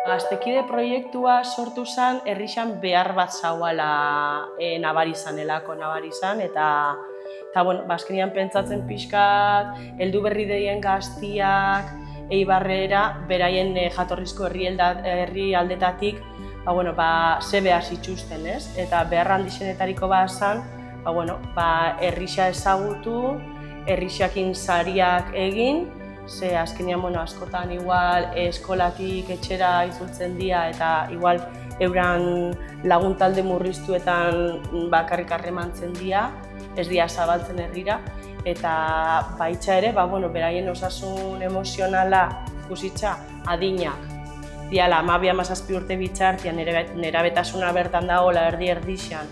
Gaztekide proiektua sortu zen herrixan behar bat zauala nabari izan, eta bueno, azkenean pentsatzen pixkat, heldu berri deien gaztiak, Eibarrera, beraien jatorrizko herri aldetatik, ze behar zituzten, ez? Eta behar handixenetariko bat zen, herrixa ezagutu, herrixakin sariak egin, ze azkenean askotan igual eskolatik etxera itzultzen dira eta igual euran laguntalde murriztuetan bakarrik harremantzen dira, ez dira zabaltzen herrira, eta baitza ere, beraien osasun emozionala ikusitza adinak diala 12-17 urte bitartean nerabetasuna bertan dagoela erdi-erdixan,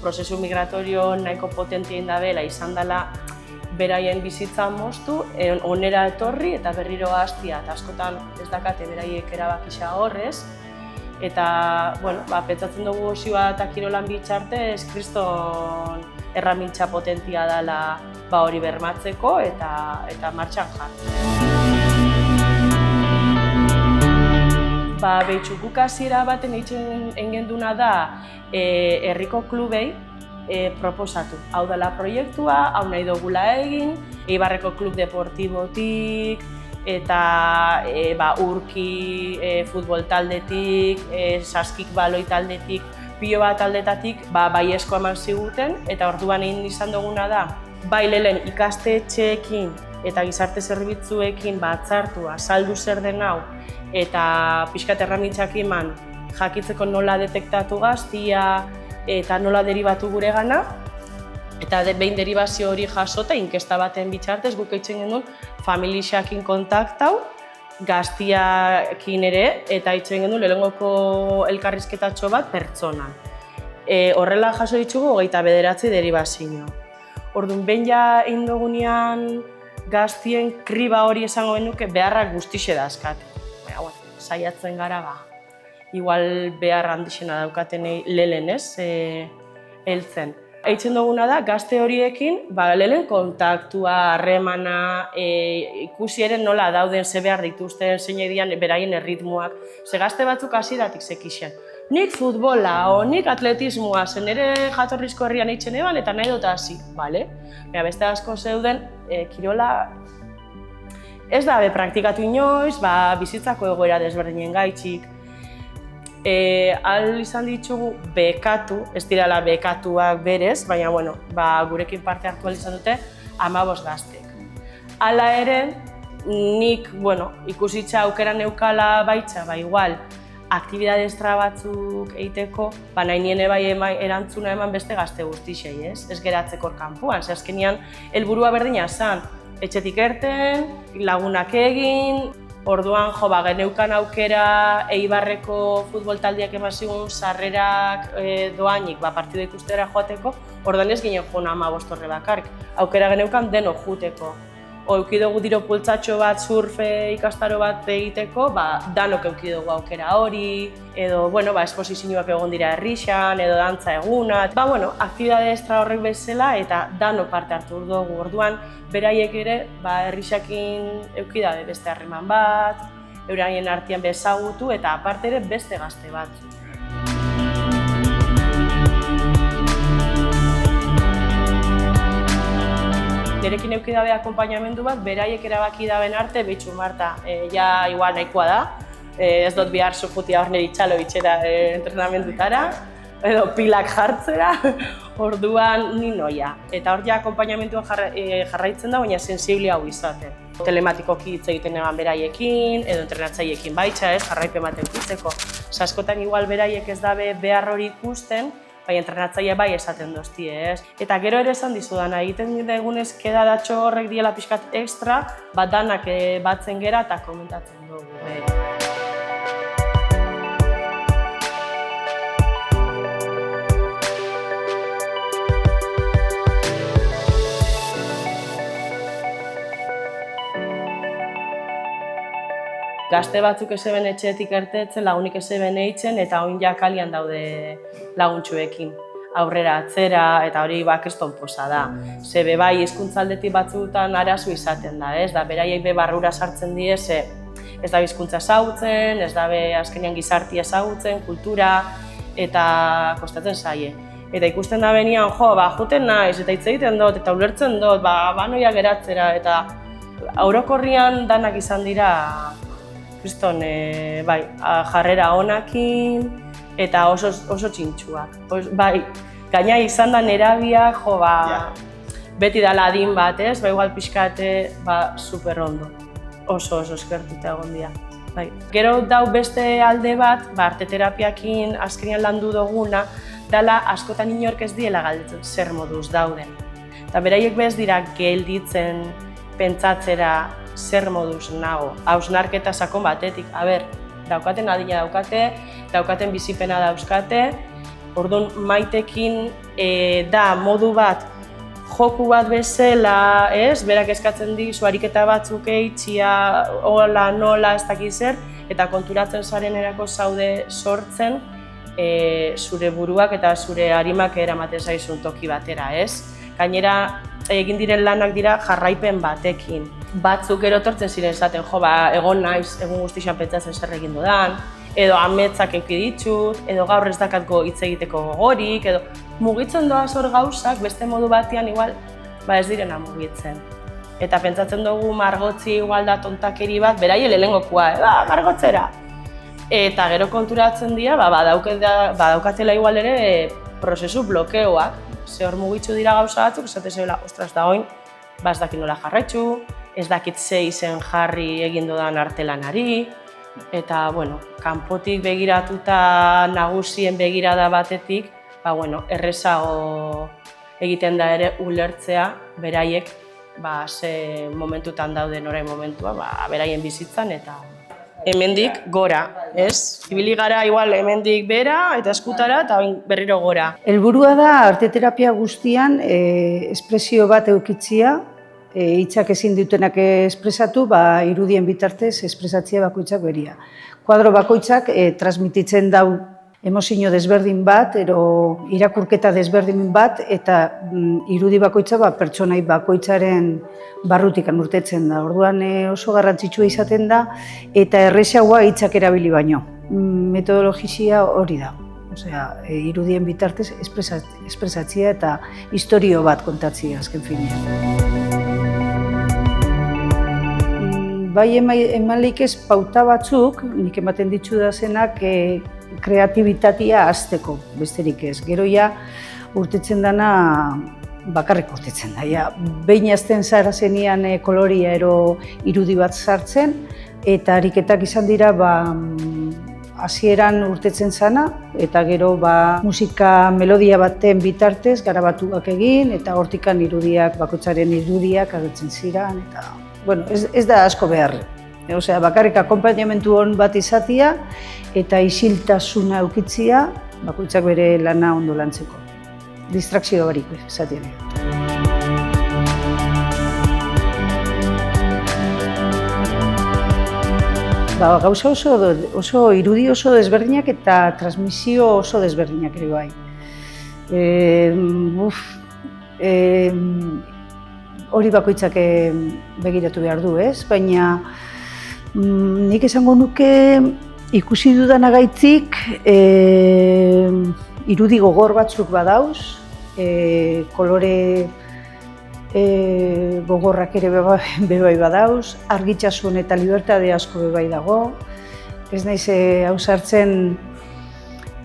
prozesu migratorio nahiko potentia indabela izan dela beraien bizitza moztu, onera etorri eta berriro gaztia, eta askotan ez dakate beraiek erabakixa horrez. Eta, pentsatzen dugu osioa eta kirolan bitxartez, kriston erramintza potentia dela hori bermatzeko eta martxan jartzen. Guk hasiera baten egiten engenduna da herriko klubei proposatu. Hau dela proiektua, hau nahi dugula egin, Eibarreko klub deportibotik, eta urki futbol taldetik, saskik baloi taldetik, pilo bat taldetatik baiezko eman ziguten, eta orduan egin izan duguna da, bai lehen ikastetxeekin eta gizarte zerbitzuekin batzartu, azaldu zer den hau, eta pixkat erramintzak eman jakitzeko nola detektatu gaztia, eta nola deribatu gure gana, eta behin deribazio hori jasota, inkesta baten bitxartez, guk eitzen genuen familixakin kontaktau, gaztiakin ere, eta eitzen genuen lehenengoko elkarrizketatxo bat pertsonan. Horrela jaso ditugu 29 deribazio. Orduan, behin ja egin dugunean gaztien kriba hori esango genuke beharrak guztixe dazkat. Saiatzen gara igual behar handixena daukaten lehen heltzen. Eitzen duguna da, gazte horiekin lehen kontaktua, harremana, ikusi ere nola dauden ze behar dituzten, zein edian beraien erritmoak. Ze gazte batzuk hasieratik zekixen. Nik futbola, nik atletismoa, zen ere jatorrizko herrian eitzen eban eta nahi dut hasi. Beste asko zeuden, kirola ez da praktikatu inoiz, bizitzako egoera desberdinen gaitxik. Ahal izan ditugu bekatu, ez direla bekatuak berez, baina gurekin parte hartu ahal izan dute 15 gaztek. Hala ere, nik ikusitza aukera neukala baitza, igual, aktibidade estra batzuk egiteko, nahi niene erantzuna eman beste gazte guztixei, ez geratzeko kanpoan, ze azkenean helburua berdina zen, etxetik erten, lagunak egin, orduan geneukan aukera Eibarreko futbol taldeak eman zigun sarrerak doainik partida ikustera joateko, orduan ez ginen joan 15 horre bakarrik, aukera geneukan deno juteko. Eukidugu diro pultzatxo bat, surfe ikastaro bat egiteko, danok eukidugu aukera hori, edo esposizioak egon dira herrixan, edo dantza eguna. Aktibidade estra horrek bezala eta danok parte hartu dugu. Orduan, beraiek ere herrixakin eukidade beste harreman bat, euraien artean bezagutu eta aparte ere beste gazte bat. Nerekin eukidabe akompainamendu bat, beraiek erabaki daben arte, bitxu Marta, igual nahikoa da, ez dut behar zujutia hor niri txalo bitxera entrenamendutara, edo pilak jartzera, orduan ni noia. Eta hor akompainamentua jarraitzen da, baina sensibli hau izaten. Telematikoki hitz egiten eban beraiekin, edo entrenatzaiekin baitza, jarraipen baten kitzeko. Askotan igual beraiek ez dabe behar hori ikusten, baina entrenatzaile bai esaten dozti, ez? Eta gero ere esan dizudana, egiten egunez kedadatxo horrek diela pixkat ekstra, danak batzen gera eta komentatzen dugu. Gazte batzuk ezeben etxeetik ertetzen, lagunik ezeben eitzen eta oin jakalian daude laguntxuekin. Aurrera atzera eta hori keston posa da. Zebe bai hizkuntzaldetik batzutan arazo izaten da, ez? Da beraiek be barrura sartzen die, ze ez da hizkuntza ezagutzen, ez da azkenean gizartia ezagutzen, kultura, eta kostatzen zaie. Eta ikusten da benian, juten naiz, eta hitz egiten dut, eta ulertzen dut, banoia geratzera, eta orokorrian danak izan dira, kriston, jarrera onakin, eta oso txintxuak. Bai, gaina izan da nerabiak, beti dala adin bat, ez? Igual pixkate, super ondo. Oso eskertuta egon dira. Gero dau beste alde bat, arteterapiakin azkenean landu duguna, dala askotan inork ez diela galdetzen zer moduz dauden. Eta beraiek bez dira gelditzen pentsatzera zer moduz nago. Hausnarketa sakon batetik, daukaten adina daukaten bizipena dauzkate, orduan maitekin da modu bat, joku bat bezala, berak eskatzen dizu ariketa batzuk eitxia, hola, nola, ez dakiz zer, eta konturatzen zarenerako zaude sortzen zure buruak eta zure arimak eramaten zaizun toki batera, ez? Gainera, egin diren lanak dira jarraipen batekin. Batzuk gero etortzen ziren esaten, egon naiz, egun guztixan pentsatzen zer egin dudan, edo ametsak eduki ditut, edo gaur ez dakatko hitz egiteko gogorik, edo mugitzen doaz hor gauzak beste modu batean igual ez direna mugitzen. Eta pentsatzen dugu margotzi igual da tontakeri bat, beraie lehenengokoa, margotzera. Eta gero konturatzen dira, badaukatela igual ere prozesu blokeoak. Ze hor mugitzu dira gauza batzuk, esate zela, ostras da oin, ez dakit nola jarraitzu, ez dakit ze izen jarri egin dudan artelanari, eta, kanpotik begiratuta nagusien begirada batetik, errezago egiten da ere ulertzea beraiek ze momentutan dauden orain momentua, beraien bizitzan eta hemendik gora, ez? Ibili gara igual hemendik bera eta eskutara eta berriro gora. Helburua da arteterapia guztian espresio bat edukitzia, hitzak ezin dutenak espresatu, irudien bitartez espresatzea bakoitzak beria. Kuadro bakoitzak transmititzen dau emozio desberdin bat, ero irakurketa desberdin bat, eta irudi bakoitza pertsonai bakoitzaren barrutik urtetzen da. Orduan oso garrantzitsua izaten da, eta errezagoa hitzak erabili baino. Metodologia hori da. Osea, irudien bitartez espresatzea eta istorio bat kontatzea azken finean. Bai emanlik ez pauta batzuk, nik ematen ditzu da zenak, kreatibitatea hazteko, besterik ez. Gero urtetzen dana, bakarrik urtetzen da. Behin azten zara zenian koloria ero irudi bat sartzen, eta ariketak izan dira hasieran urtetzen zana, eta gero musika melodia baten bitartez garabatuak egin, eta hortikan irudiak, bakoitzaren irudiak agertzen ziren, eta ez da asko behar. Osea, bakarrik akonpainamentu hon bat izatea eta isiltasuna eukitzia bakoitzak bere lana ondo lantzeko. Distrakzio barik izatea. Gauza oso irudi oso desberdinak eta transmisio oso desberdinak ere bai. Hori bakoitzak begiratu behar du, ez? Baina nik esango nuke ikusi dudanagaitzik irudi gogor batzuk badauz, kolore gogorrak ere bebai badauz, argitasun eta libertade asko bebai dago. Ez naiz ausartzen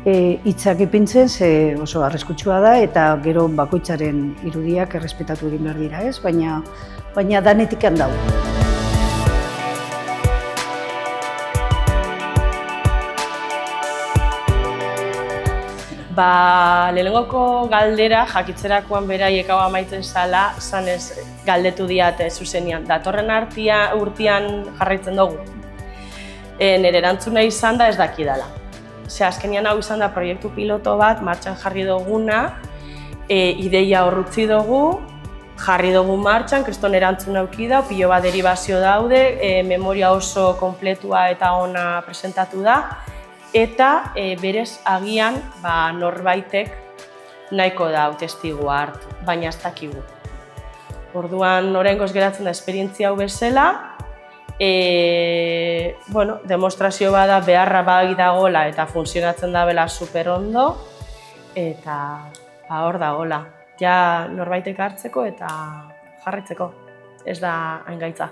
hitzak ipintzen, ze oso arriskutsua da eta gero bakoitzaren irudiak errespetatu egin behar dira, ez? Baina danetik handau. Lehenengoko galdera jakitzerakoan beraiek hau amaitzen zala, zanez galdetu diate zuzenian. Datorren urtean jarraitzen dugu. Nire erantzuna izan da ez dakidala. Azkenean hau izan da proiektu piloto bat, martxan jarri duguna, ideia horrutzi dugu, jarri dugu martxan, kriston erantzun auki da, pilo bat deribazio daude, memoria oso kompletua eta ona presentatu da, eta berez agian norbaitek nahiko da testigua hartu, baina ez dakigu. Orduan oraingoz geratzen da esperientzia hau bezala, Bueno, demostrazio bada beharra bai dagoela eta funtzionatzen dabela super ondo, eta hor dagoela. Ja norbaitek hartzeko eta jarraitzeko, ez da hain gaitza.